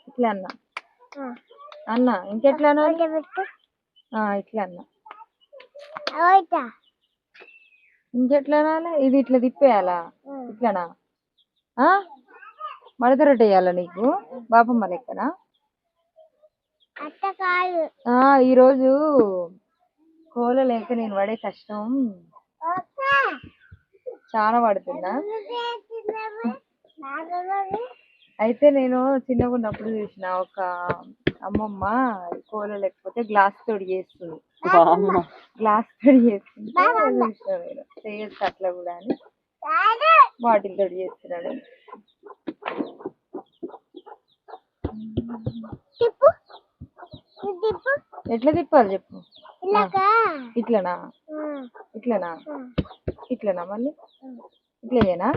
ఇట్లా అన్నా అన్నా ఇంకెట్లా ఇట్లా అన్నా ఇంకెట్లా అనాలి ఇది ఇట్లా తిప్పేయాలా ఇట్లానా మడత రొట్టె వేయాలా నీకు బాపమ్మ లెక్కనా ఈరోజు కోల లేక నేను పడే కష్టం చాలా పడుతున్నా. అయితే నేను చిన్నగా ఉన్నప్పుడు చూసిన ఒక అమ్మమ్మ కోల లేకపోతే గ్లాస్ తోడి చేస్తుంది. గ్లాస్ తోడి చేస్తుంది చూసిన నేను చేయొచ్చు అట్లా కూడా అని బాటిల్ తోడి చేస్తున్నాడు. ఎట్లా తిప్పాలి చెప్పు ఇట్లనా ఇట్లనా ఇట్లనా మళ్ళీ ఇట్లా చేయనా